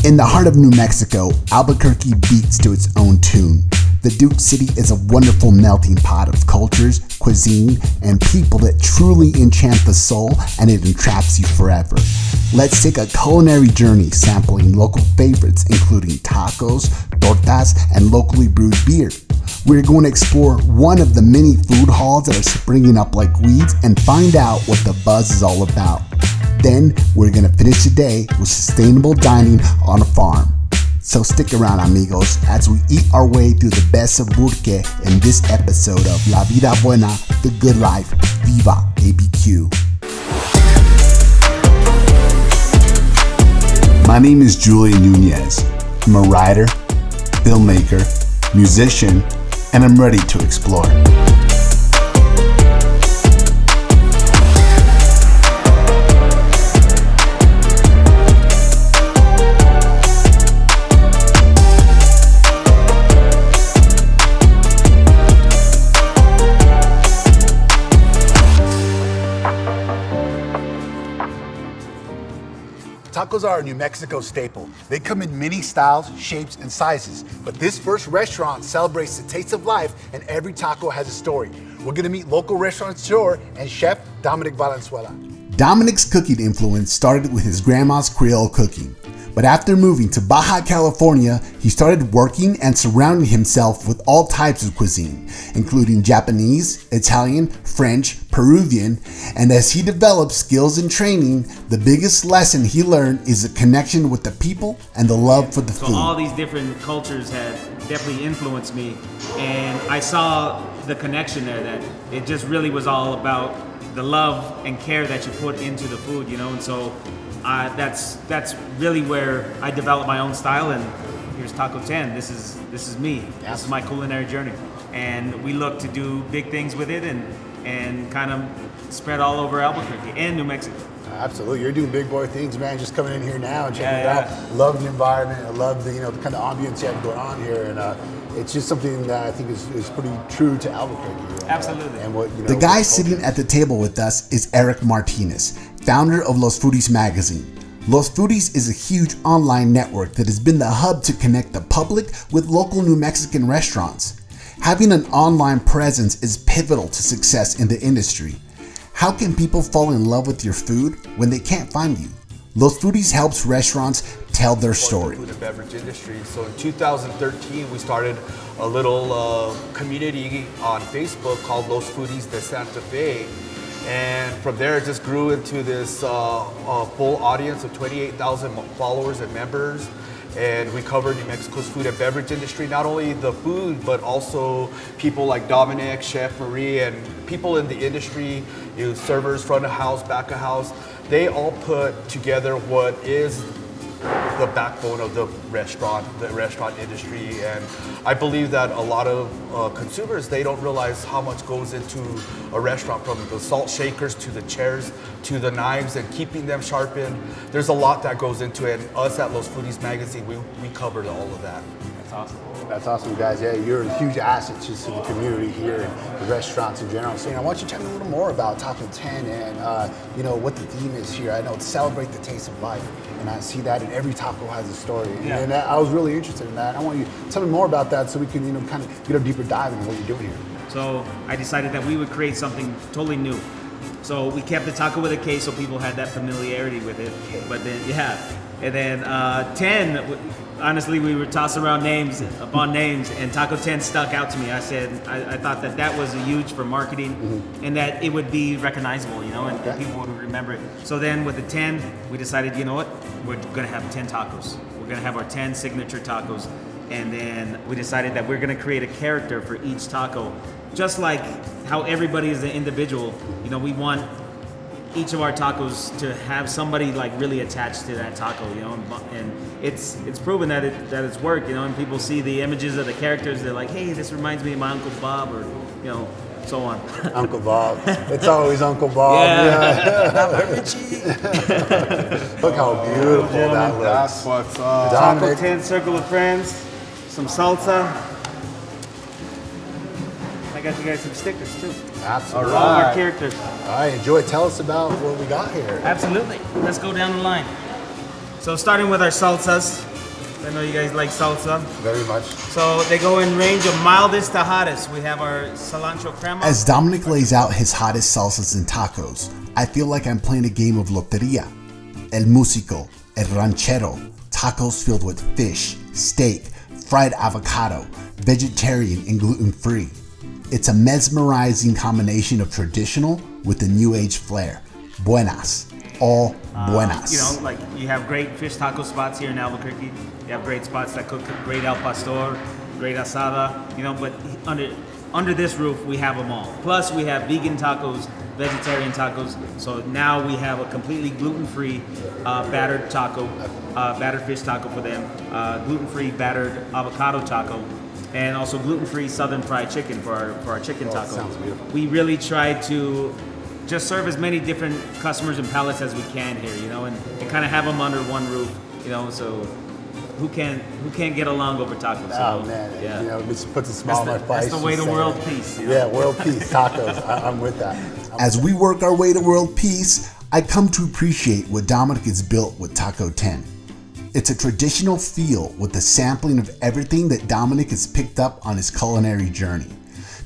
In the heart of New Mexico, Albuquerque beats to its own tune. The Duke City is a wonderful melting pot of cultures, cuisine, and people that truly enchant the soul, and it entraps you forever. Let's take a culinary journey sampling local favorites including tacos, tortas, and locally brewed beer. We're going to explore one of the many food halls that are springing up like weeds and find out what the buzz is all about. Then we're going to finish the day with sustainable dining on a farm. So stick around, amigos, as we eat our way through the best of Albuquerque in this episode of La Vida Buena, The Good Life, Viva ABQ. My name is Julian Nunez. I'm a writer, filmmaker, musician, and I'm ready to explore. Tacos are a New Mexico staple. They come in many styles, shapes, and sizes. But this first restaurant celebrates the taste of life, and every taco has a story. We're gonna meet local restaurateur and chef Dominic Valenzuela. Dominic's cooking influence started with his grandma's Creole cooking. But after moving to Baja California, he started working and surrounding himself with all types of cuisine, including Japanese, Italian, French, Peruvian, and as he developed skills and training, the biggest lesson he learned is the connection with the people and the love for the food. So all these different cultures had definitely influenced me, and I saw the connection there, that it just really was all about the love and care that you put into the food, you know, and so that's really where I developed my own style. And here's Taco 10. This is me. This is my culinary journey, and we look to do big things with it and kind of spread all over Albuquerque and New Mexico. Absolutely, you're doing big boy things, man. Just coming in here now and checking it out. Love the environment. I love the the kind of ambience you have going on here, and it's just something that I think is pretty true to Albuquerque. Absolutely. And what the guy sitting at the table with us is Eric Martinez, founder of Los-Foodies magazine. Los-Foodies is a huge online network that has been the hub to connect the public with local New Mexican restaurants. Having an online presence is pivotal to success in the industry. How can people fall in love with your food when they can't find you? Los-Foodies helps restaurants tell their story. Food and beverage industry. So in 2013, we started a little community on Facebook called Los-Foodies de Santa Fe. And from there, it just grew into this full audience of 28,000 followers and members. And we covered New Mexico's food and beverage industry, not only the food, but also people like Dominic, Chef Marie, and people in the industry, servers, front of house, back of house. They all put together what is the backbone of the restaurant industry. And I believe that a lot of consumers, they don't realize how much goes into a restaurant, from the salt shakers to the chairs to the knives and keeping them sharpened. There's a lot that goes into it, and us at Los-Foodies magazine, we covered all of that. That's awesome. That's awesome, guys. Yeah, you're a huge asset just to the community here and the restaurants in general. So, I want you to tell me a little more about Taco 10 and, what the theme is here. I know it's celebrate the taste of life, and I see that in every taco has a story. Yeah. And I was really interested in that. I want you to tell me more about that so we can, kind of get a deeper dive into what you're doing here. So I decided that we would create something totally new. So we kept the taco with a K so people had that familiarity with it. But then, and then 10, honestly, we were tossing around names upon names, and Taco 10 stuck out to me. I said, I thought that was huge for marketing, and that it would be recognizable, and people would remember it. So then with the 10, we decided, you know what, we're gonna have 10 tacos. We're gonna have our 10 signature tacos. And then we decided that we're gonna create a character for each taco. Just like how everybody is an individual, we want each of our tacos to have somebody like really attached to that taco, and it's proven that it's worked, and people see the images of the characters, they're like, hey, this reminds me of my Uncle Bob, or so on. Uncle Bob. It's always Uncle Bob. Yeah. Look how beautiful that looks. That's what's up. Taco 10 circle of friends, some salsa. I got you guys some stickers too. Absolutely. All our characters. All right, enjoy. Tell us about what we got here. Absolutely. Let's go down the line. So starting with our salsas. I know you guys like salsa. Very much. So they go in range of mildest to hottest. We have our cilantro crema. As Dominic lays out his hottest salsas and tacos, I feel like I'm playing a game of loteria. El Músico, El Ranchero, tacos filled with fish, steak, fried avocado, vegetarian and gluten-free. It's a mesmerizing combination of traditional with a new age flair. Buenas. All buenas. You know, like you have great fish taco spots here in Albuquerque. You have great spots that cook great al pastor, great asada, you know, but under this roof we have them all. Plus we have vegan tacos, vegetarian tacos. So now we have a completely gluten-free battered taco, battered fish taco for them, gluten-free battered avocado taco, and also gluten-free southern fried chicken for our chicken taco. Sounds beautiful. We really try to just serve as many different customers and palates as we can here, you know, and kind of have them under one roof, you know, so who can't get along over tacos? Oh man, yeah. you know, it just puts a smile on my face. That's the way to world peace. You know? Yeah, world peace, tacos. I'm with that. As we work our way to world peace, I come to appreciate what Dominic has built with Taco 10. It's a traditional feel with the sampling of everything that Dominic has picked up on his culinary journey.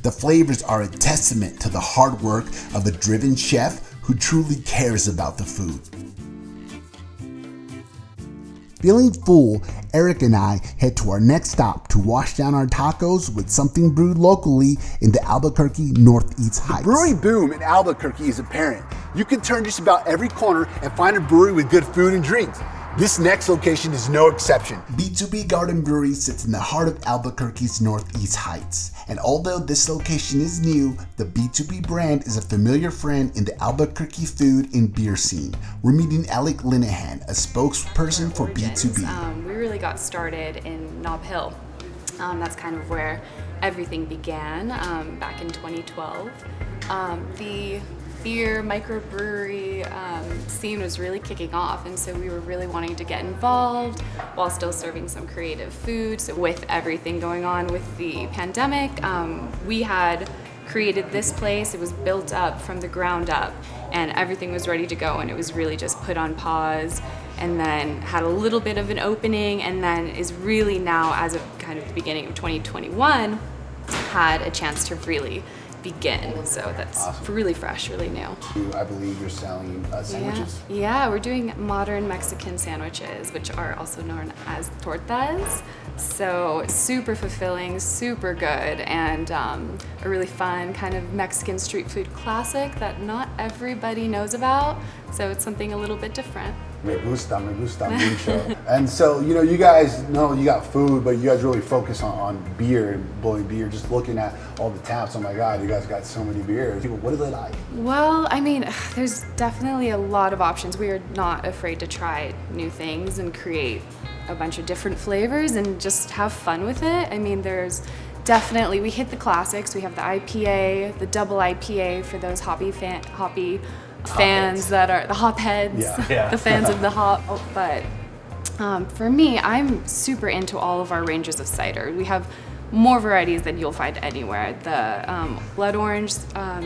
The flavors are a testament to the hard work of a driven chef who truly cares about the food. Feeling full, Eric and I head to our next stop to wash down our tacos with something brewed locally in the Albuquerque Northeast Heights. The brewery boom in Albuquerque is apparent. You can turn just about every corner and find a brewery with good food and drinks. This next location is no exception. B2B Garden Brewery sits in the heart of Albuquerque's Northeast Heights. And although this location is new, the B2B brand is a familiar friend in the Albuquerque food and beer scene. We're meeting Alec Linehan, a spokesperson for B2B. We really got started in Nob Hill. That's kind of where everything began back in 2012. The beer microbrewery scene was really kicking off, and so we were really wanting to get involved while still serving some creative food. So with everything going on with the pandemic, we had created this place. It was built up from the ground up and everything was ready to go, and it was really just put on pause, and then had a little bit of an opening, and then is really now, as of kind of the beginning of 2021, had a chance to really begin. So that's awesome. Really fresh, really new. I believe you're selling sandwiches. Yeah, we're doing modern Mexican sandwiches, which are also known as tortas. So super fulfilling, super good, and a really fun kind of Mexican street food classic that not everybody knows about. So it's something a little bit different. Me gusta mucho. And so, you know, you guys know you got food, but you guys really focus on beer and blowing beer. Just looking at all the taps, oh my God, you guys got so many beers. People, what do they like? Well, I mean, there's definitely a lot of options. We are not afraid to try new things and create a bunch of different flavors and just have fun with it. I mean, there's definitely, we hit the classics. We have the IPA, the double IPA for those hoppy fans that are the hop heads, the fans of the hop. But for me, I'm super into all of our ranges of cider. We have more varieties than you'll find anywhere. The blood orange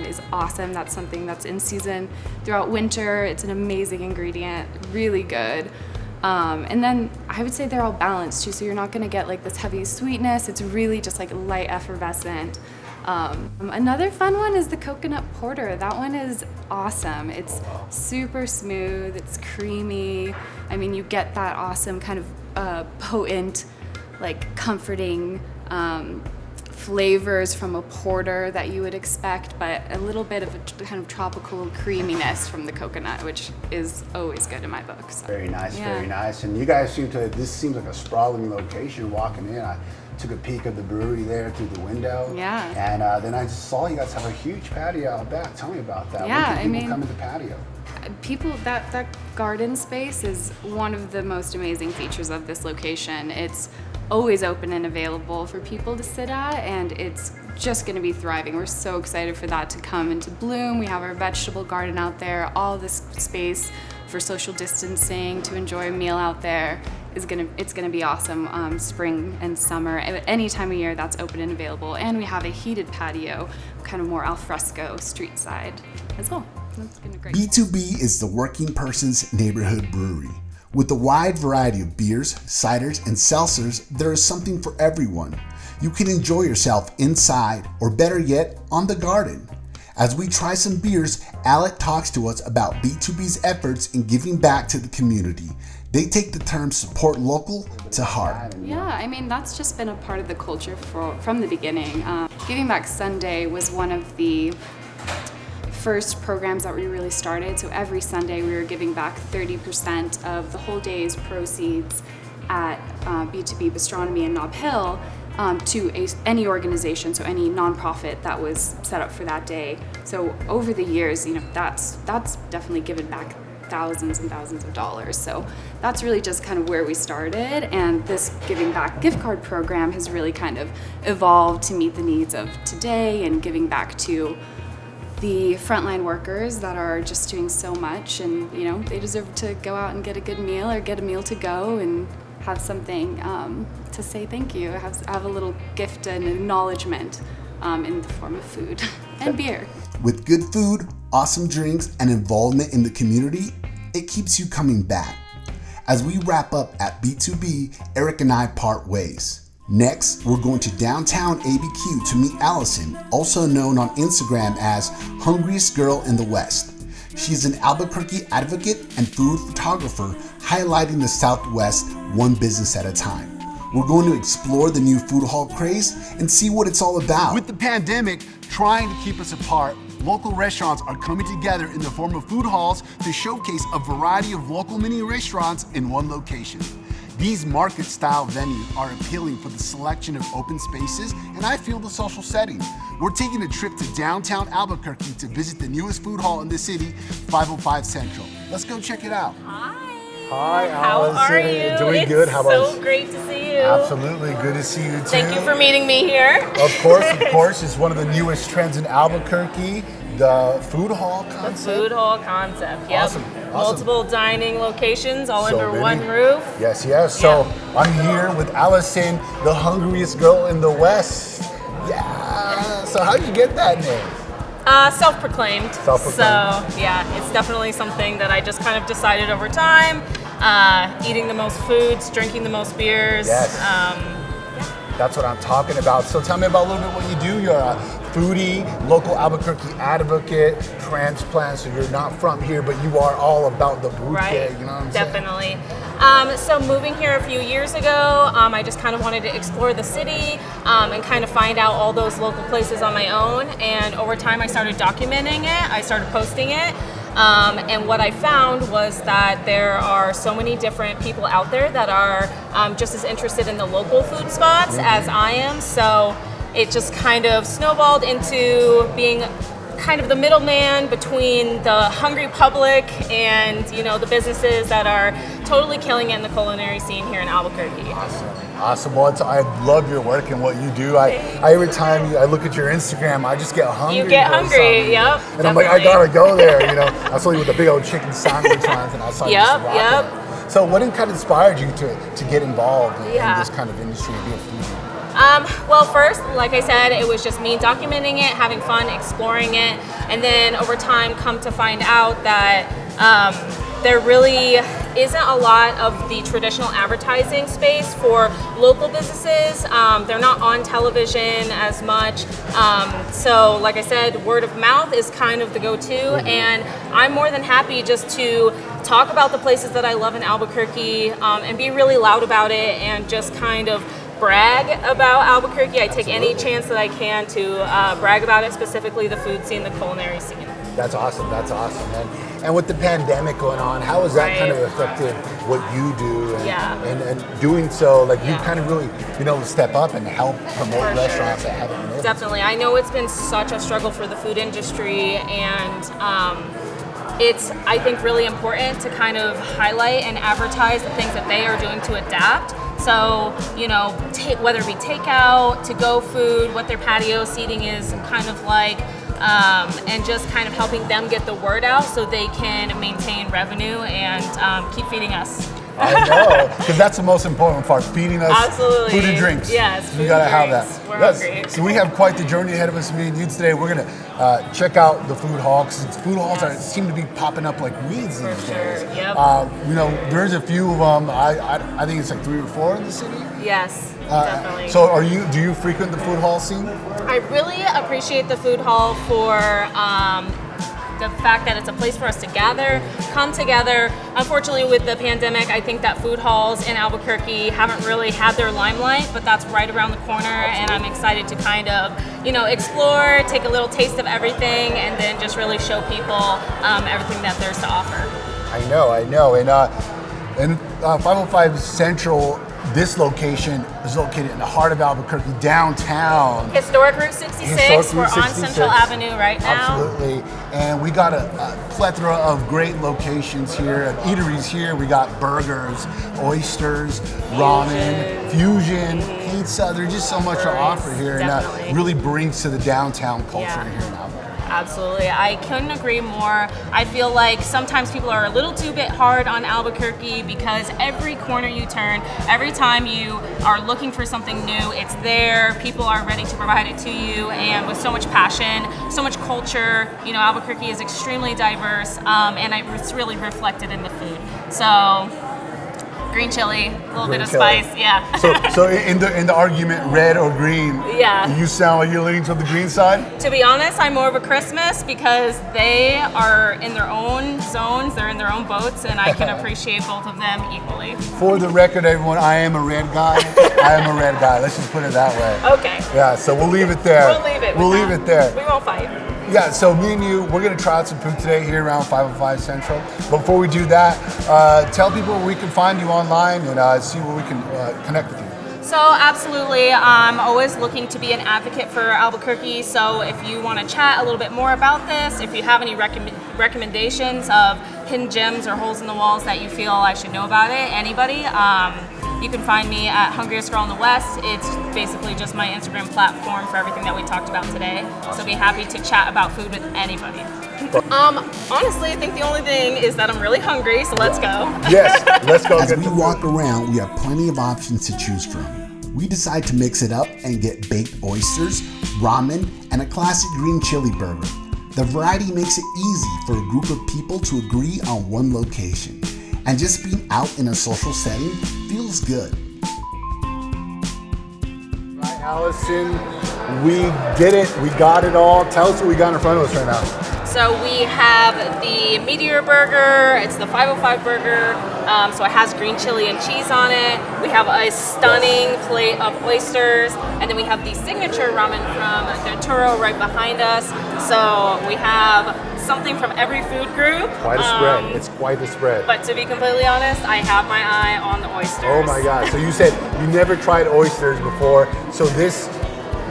is awesome. That's something that's in season throughout winter. It's an amazing ingredient, really good. And then I would say they're all balanced too, so you're not gonna get like this heavy sweetness. It's really just like light effervescent. Another fun one is the coconut porter. That one is awesome. It's super smooth, it's creamy. I mean, you get that awesome kind of potent, like comforting flavors from a porter that you would expect, but a little bit of a kind of tropical creaminess from the coconut, which is always good in my book. So. Very nice, very nice. And you guys this seems like a sprawling location walking in. I took a peek of the brewery there through the window. Yeah. And then I just saw you guys have a huge patio out back. Tell me about that. Yeah, When can people come to the patio? People, that garden space is one of the most amazing features of this location. It's always open and available for people to sit at, and it's just going to be thriving. We're so excited for that to come into bloom. We have our vegetable garden out there, all this space for social distancing, to enjoy a meal out there. It's gonna be awesome. Spring and summer, any time of year, that's open and available. And we have a heated patio, kind of more al fresco street side as well. That's been great. B2B is the working person's neighborhood brewery. With a wide variety of beers, ciders, and seltzers, there is something for everyone. You can enjoy yourself inside, or better yet, on the garden. As we try some beers, Alec talks to us about B2B's efforts in giving back to the community. They take the term support local to heart. Yeah, I mean, that's just been a part of the culture from the beginning. Giving Back Sunday was one of the first programs that we really started. So every Sunday we were giving back 30% of the whole day's proceeds at B2B Bistronomy in Nob Hill to any organization, so any nonprofit that was set up for that day. So over the years, you know, that's definitely given back thousands and thousands of dollars. So that's really just kind of where we started, and this Giving Back gift card program has really kind of evolved to meet the needs of today and giving back to the frontline workers that are just doing so much, and you know, they deserve to go out and get a good meal or get a meal to go and have something to say thank you, have a little gift and acknowledgement in the form of food and beer. With good food, awesome drinks, and involvement in the community, it keeps you coming back. As we wrap up at B2B, Eric and I part ways. Next, we're going to downtown ABQ to meet Allison, also known on Instagram as Hungriest Girl in the West. She's an Albuquerque advocate and food photographer, highlighting the Southwest one business at a time. We're going to explore the new food hall craze and see what it's all about. With the pandemic trying to keep us apart, local restaurants are coming together in the form of food halls to showcase a variety of local mini restaurants in one location. These market-style venues are appealing for the selection of open spaces and I feel the social setting. We're taking a trip to downtown Albuquerque to visit the newest food hall in the city, 505 Central. Let's go check it out. Hi, How Allison. are you? Doing It's good. How about so great to see you. Absolutely. Good to see you too. Thank you for meeting me here. Of course. It's one of the newest trends in Albuquerque, the food hall The concept. food hall concept. Yep. Awesome. Multiple dining locations all So under many. one roof. Yes. So I'm here with Allison, the hungriest girl in the West. Yeah. So how'd you get that name? Self-proclaimed. Self-proclaimed. So yeah, it's definitely something that I just kind of decided over time. Eating the most foods, drinking the most beers. Yes. That's what I'm talking about. So tell me about a little bit what you do. You're a foodie, local Albuquerque advocate, transplant. So you're not from here, but you are all about the bouquet. Right, You know what I'm definitely. So moving here a few years ago, I just kind of wanted to explore the city and kind of find out all those local places on my own. And over time, I started documenting it. I started posting it. And what I found was that there are so many different people out there that are just as interested in the local food spots as I am. So it just kind of snowballed into being kind of the middleman between the hungry public and, you know, the businesses that are totally killing it in the culinary scene here in Albuquerque. Awesome. Well, I love your work and what you do. I every time I look at your Instagram, I just get hungry. You get for hungry, something. yep. And I'm like, I definitely. gotta go there. You know, I saw you with the big old chicken sandwich on, and I saw you just Yep, rocking yep. it. So, what kind of inspired you to get involved in Yeah. this kind of industry, be a foodie? Well, first, like I said, it was just me documenting it, having fun, exploring it, and then over time come to find out that there really isn't a lot of the traditional advertising space for local businesses. They're not on television as much. So like I said, word of mouth is kind of the go-to, and I'm more than happy just to talk about the places that I love in Albuquerque and be really loud about it and just kind of brag about Albuquerque. I take any chance that I can to brag about it, specifically the food scene, the culinary scene. That's awesome. And with the pandemic going on, how has that Right. kind of affected what you do? And, Yeah. and doing so, like you Yeah. kind of really, step up and help promote For restaurants sure. that haven't been able to. Definitely. I know it's been such a struggle for the food industry, and it's, I think, really important to kind of highlight and advertise the things that they are doing to adapt. So, whether it be takeout, to-go food, what their patio seating is kind of like, and just kind of helping them get the word out so they can maintain revenue and keep feeding us. I know, because that's the most important part, feeding us Absolutely. food and drinks. Yes, we food gotta and have drinks. that. We're Yes. hungry. So we have quite the journey ahead of us, me and you today. We're gonna check out the food hall, because food halls seem to be popping up like weeds these days. Yep. You know, there's a few of them. I think it's like 3 or 4 in the city. Yes, definitely. So do you frequent the food hall scene? I really appreciate the food hall for the fact that it's a place for us to gather, come together. Unfortunately, with the pandemic, I think that food halls in Albuquerque haven't really had their limelight, but that's right around the corner, and I'm excited to kind of, explore, take a little taste of everything, and then just really show people everything that there's to offer. I know. And 505 Central, this location is located in the heart of Albuquerque, downtown. Historic Route 66, we're on Central Avenue right now. Absolutely. And we got a plethora of great locations here, eateries here. We got burgers, oysters, ramen, fusion, pizza. There's just so much to offer here. Definitely. And really brings to the downtown culture here in Albuquerque. Absolutely. I couldn't agree more. I feel like sometimes people are a little too bit hard on Albuquerque because every corner you turn, every time you are looking for something new, it's there. People are ready to provide it to you, and with so much passion, so much culture. Albuquerque is extremely diverse, and it's really reflected in the food. So, green chili, a little bit of spice, yeah. So in the argument, red or green, yeah, you sound like you're leaning to the green side? To be honest, I'm more of a Christmas because they are in their own zones, they're in their own boats, and I can appreciate both of them equally. For the record, everyone, I am a red guy. Let's just put it that way. Okay. Yeah, so we'll leave it there. We'll leave it there. We won't fight. Yeah, so me and you, we're gonna try out some food today here around 505 Central. Before we do that, tell people where we can find you online and see where we can connect with you. So absolutely, I'm always looking to be an advocate for Albuquerque. So if you want to chat a little bit more about this, if you have any recommendations of hidden gems or holes in the walls that you feel I should know about it, anybody, you can find me at Hungriest Girl in the West. It's basically just my Instagram platform for everything that we talked about today. So be happy to chat about food with anybody. Honestly, I think the only thing is that I'm really hungry, so let's go. Yes, let's go. As we walk around, we have plenty of options to choose from. We decide to mix it up and get baked oysters, ramen, and a classic green chili burger. The variety makes it easy for a group of people to agree on one location. And just being out in a social setting feels good. Right, Allison, we did it. We got it all. Tell us what we got in front of us right now. So we have the Meteor Burger, it's the 505 burger, so it has green chili and cheese on it. We have a stunning plate of oysters, and then we have the signature ramen from Denturo right behind us. So we have something from every food group. Quite a spread. It's quite a spread. But to be completely honest, I have my eye on the oysters. Oh my God. So you said you never tried oysters before, so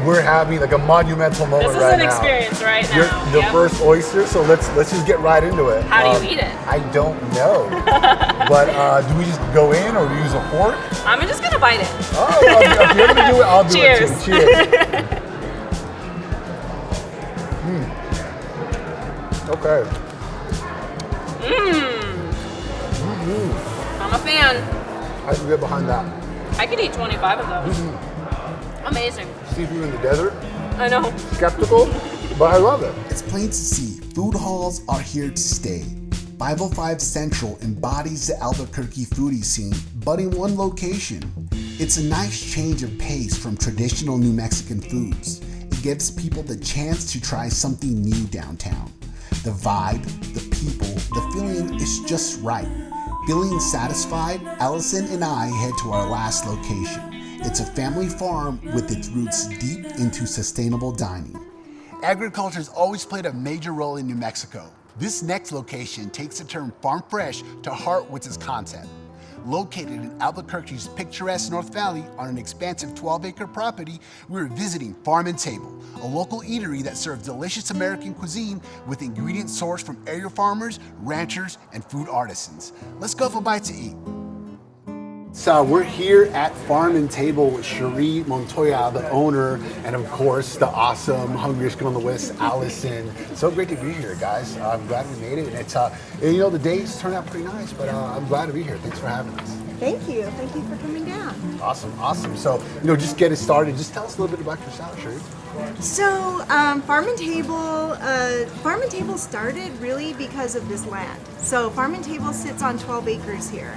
we're having like a monumental moment right now. This is an experience right now. The first oyster, so let's just get right into it. How do you eat it? I don't know. But do we just go in or do we use a fork? I'm just gonna bite it. Oh, if you're gonna do it, I'll do it too. Cheers. Okay. I'm a fan. I can get behind that. I could eat 25 of those. Amazing. Seafood in the desert. I know. Skeptical, but I love it. It's plain to see, food halls are here to stay. 505 Central embodies the Albuquerque foodie scene, but in one location. It's a nice change of pace from traditional New Mexican foods. It gives people the chance to try something new downtown. The vibe, the people, the feeling is just right. Feeling satisfied, Allison and I head to our last location. It's a family farm with its roots deep into sustainable dining. Agriculture has always played a major role in New Mexico. This next location takes the term farm fresh to heart with its concept. Located in Albuquerque's picturesque North Valley on an expansive 12-acre property, we're visiting Farm and Table, a local eatery that serves delicious American cuisine with ingredients sourced from area farmers, ranchers, and food artisans. Let's go for a bite to eat. So we're here at Farm and Table with Cherie Montoya, the owner, and of course the awesome Hungriest Girl in the West, Allison. So great to be here, guys. I'm glad we made it. And it's the days turned out pretty nice, but I'm glad to be here. Thanks for having us. Thank you. Thank you for coming down. Awesome. So, just get it started. Just tell us a little bit about yourself, Sherry. So, Farm and Table started really because of this land. So, Farm and Table sits on 12 acres here.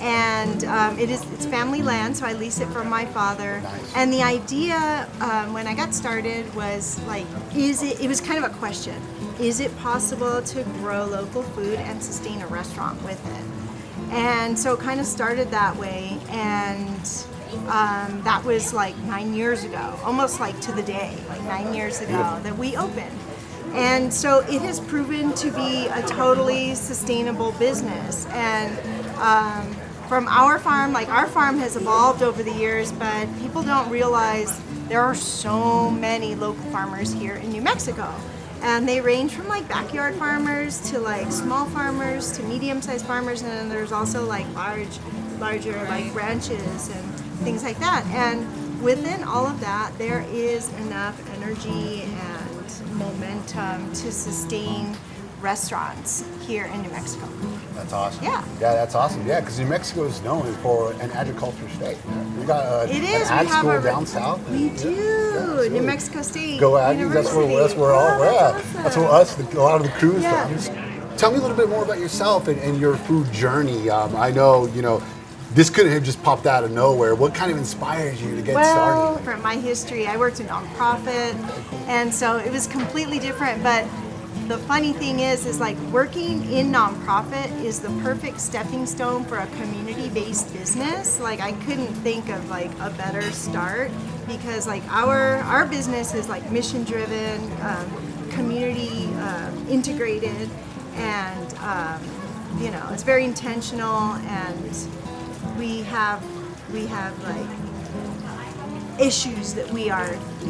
And it's family land, so I lease it from my father. Nice. And the idea when I got started was like, it was kind of a question. Is it possible to grow local food and sustain a restaurant with it? And so it kind of started that way, and that was like 9 years ago, almost like to the day, like 9 years ago that we opened. And so it has proven to be a totally sustainable business. And from our farm, like our farm has evolved over the years, but people don't realize there are so many local farmers here in New Mexico. And they range from like backyard farmers to like small farmers to medium-sized farmers, and then there's also like larger like ranches and things like that. And within all of that, there is enough energy and momentum to sustain restaurants here in New Mexico. That's awesome. Yeah. Yeah, that's awesome. Yeah, because New Mexico is known for an agriculture state. We got an ag school down south. We do. New Mexico State. Go Aggies. That's where we're all at. Awesome. That's where a lot of the crew's from. Tell me a little bit more about yourself and your food journey. I know, this couldn't have just popped out of nowhere. What kind of inspires you to get started? From my history, I worked in nonprofit, and so it was completely different. But the funny thing is like working in nonprofit is the perfect stepping stone for a community-based business. Like I couldn't think of like a better start, because like our business is like mission-driven, community integrated, and it's very intentional, and we have like issues that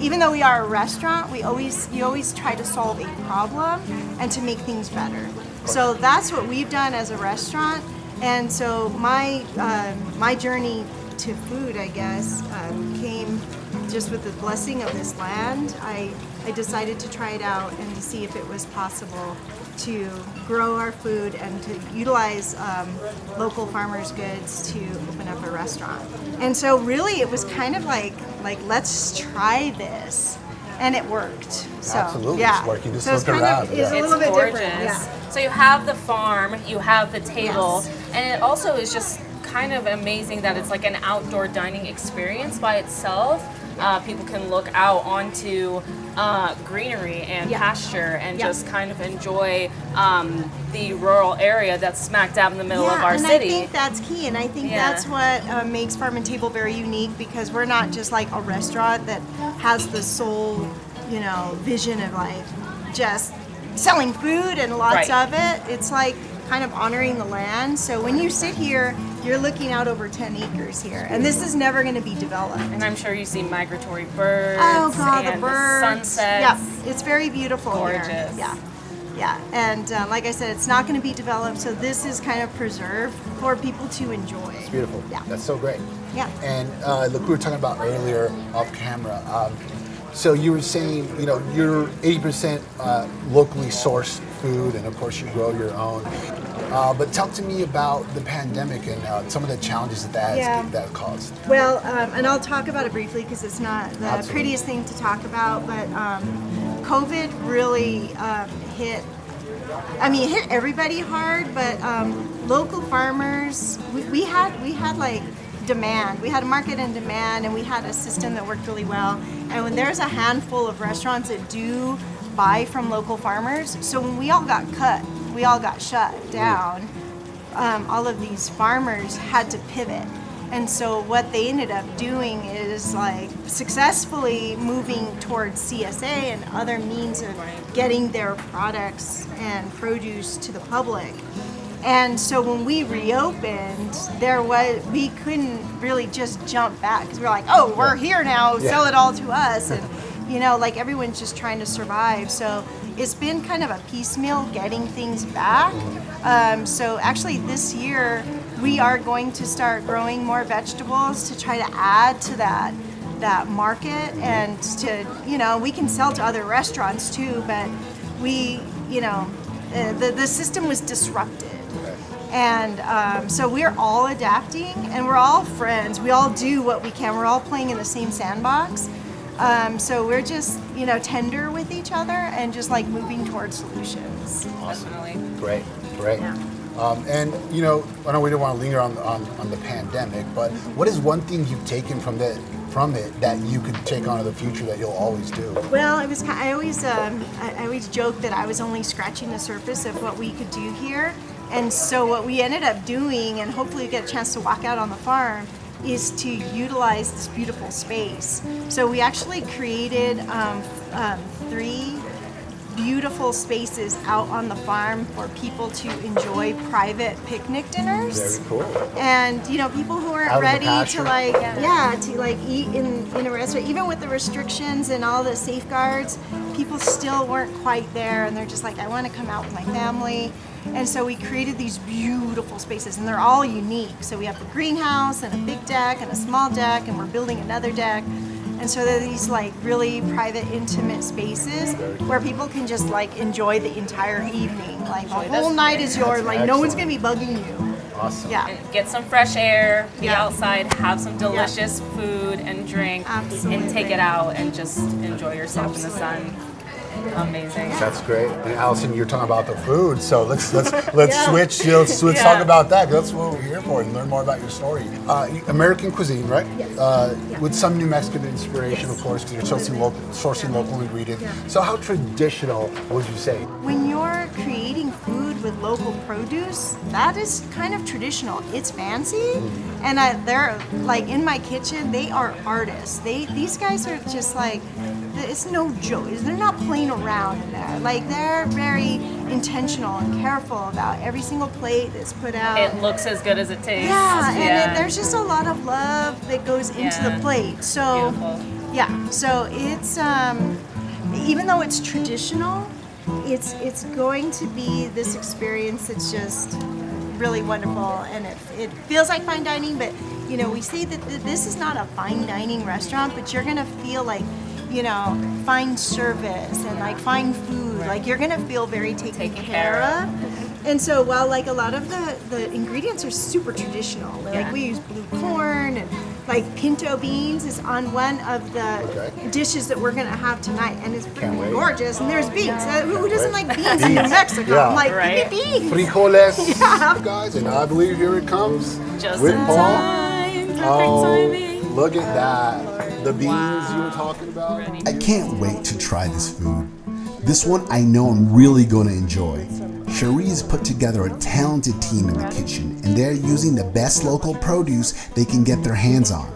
even though we are a restaurant, you always try to solve a problem and to make things better. So that's what we've done as a restaurant. And so my journey to food, I guess, came just with the blessing of this land. I decided to try it out and to see if it was possible to grow our food and to utilize local farmers' goods to open up a restaurant. And so really it was kind of like let's try this, and it worked. So absolutely, yeah. It's working. Just so look around. It's a little bit different. Yeah. So you have the farm, you have the table, and it also is just kind of amazing that it's like an outdoor dining experience by itself. People can look out onto greenery and pasture and just kind of enjoy the rural area that's smack dab in the middle of our city. I think that's key, and I think that's what makes Farm and Table very unique, because we're not just like a restaurant that has the sole, vision of like just selling food and lots of it. It's like kind of honoring the land. So when you sit here, you're looking out over 10 acres here, and this is never going to be developed. And I'm sure you see migratory birds. Oh God, and the birds! Sunsets. Yeah, it's very beautiful. Gorgeous. Here. Yeah. And like I said, it's not going to be developed, so this is kind of preserved for people to enjoy. It's beautiful. Yeah, That's so great. Yeah. And look, we were talking about earlier off camera. So you were saying, you're 80% locally sourced food, and of course you grow your own. But talk to me about the pandemic and some of the challenges that caused. Well, and I'll talk about it briefly because it's not the prettiest thing to talk about, but COVID really hit. It hit everybody hard, but local farmers, we had like demand. We had a market and demand, and we had a system that worked really well. And when there's a handful of restaurants that do buy from local farmers, so when we all got cut, we all got shut down, all of these farmers had to pivot. And so what they ended up doing is like successfully moving towards CSA and other means of getting their products and produce to the public. And so when we reopened, we couldn't really just jump back, because we're like, oh, we're here now, sell it all to us. And like everyone's just trying to survive. So it's been kind of a piecemeal getting things back. So actually this year, we are going to start growing more vegetables to try to add to that market, and to, we can sell to other restaurants too, but the system was disrupted. And so we're all adapting, and we're all friends. We all do what we can. We're all playing in the same sandbox. So we're just, tender with each other and just like moving towards solutions. Definitely. Great. Yeah. And I know we don't want to linger on the pandemic, but what is one thing you've taken from it that you could take on in the future that you'll always do? Well, I always joke that I was only scratching the surface of what we could do here, and so what we ended up doing, and hopefully you get a chance to walk out on the farm, is to utilize this beautiful space. So we actually created 3 beautiful spaces out on the farm for people to enjoy private picnic dinners. Very cool. And people who aren't Out in the ready pasture. to eat in a restaurant, even with the restrictions and all the safeguards, people still weren't quite there, and they're just like, I want to come out with my family. And so we created these beautiful spaces, and they're all unique. So we have a greenhouse and a big deck and a small deck, and we're building another deck. And so they're these like really private, intimate spaces where people can just like enjoy the entire evening. Like the whole night is yours. Like no one's gonna be bugging you. Awesome. Yeah. And get some fresh air, be Yeah. outside, have some delicious food and drink, Absolutely. and take it out and just enjoy yourself in the sun. Amazing. That's great. And Allison, you're talking about the food, so let's switch. Let's talk about that. That's what we're here for, and learn more about your story. American cuisine, right? Yes. With some New Mexican inspiration, of course, because you're sourcing local ingredients. So how traditional would you say? When you're creating food with local produce, that is kind of traditional. It's fancy, and they're like in my kitchen. They are artists. These guys are just like, it's no joke. They're not playing around in there. Like they're very intentional and careful about every single plate that's put out. It looks as good as it tastes. Yeah, and there's just a lot of love that goes into the plate. So, Beautiful. yeah, so it's even though it's traditional, it's going to be this experience that's just really wonderful, and it feels like fine dining. But we say that this is not a fine dining restaurant, but you're gonna feel like fine service and like fine food. Like you're gonna feel very taken care of. And so while like a lot of the ingredients are super traditional, like we use blue corn and like pinto beans is on one of the dishes that we're gonna have tonight, and it's pretty gorgeous. And there's beans. Who doesn't like beans in New Mexico? Yeah. I'm like, Right. give me beans. Frijoles, Yeah. guys, and I believe here it comes Just with in Paul. time. Perfect timing. Look at that. The beans you were talking about. I can't wait to try this food. This one I know I'm really going to enjoy. Cherie's put together a talented team in the kitchen, and they're using the best local produce they can get their hands on.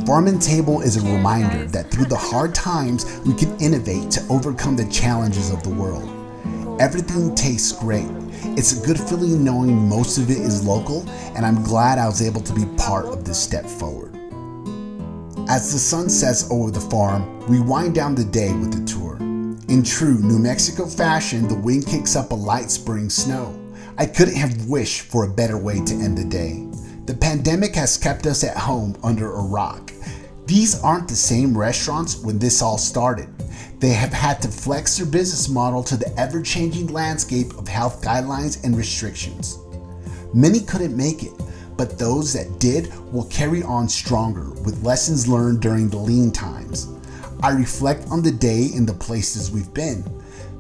Farm and Table is a reminder that through the hard times, we can innovate to overcome the challenges of the world. Everything tastes great. It's a good feeling knowing most of it is local, and I'm glad I was able to be part of this step forward. As the sun sets over the farm, we wind down the day with a tour. In true New Mexico fashion, the wind kicks up a light spring snow. I couldn't have wished for a better way to end the day. The pandemic has kept us at home under a rock. These aren't the same restaurants when this all started. They have had to flex their business model to the ever-changing landscape of health guidelines and restrictions. Many couldn't make it, but those that did will carry on stronger with lessons learned during the lean times. I reflect on the day and the places we've been.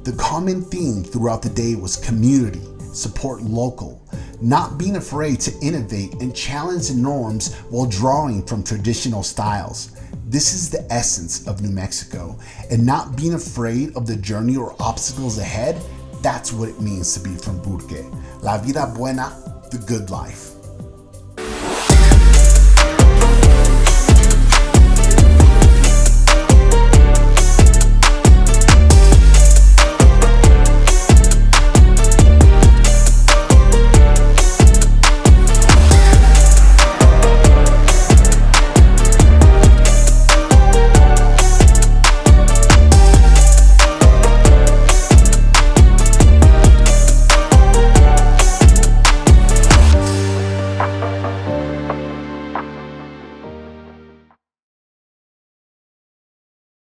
The common theme throughout the day was community, support local, not being afraid to innovate and challenge the norms while drawing from traditional styles. This is the essence of New Mexico, and not being afraid of the journey or obstacles ahead, that's what it means to be from Burque. La Vida Buena, the good life.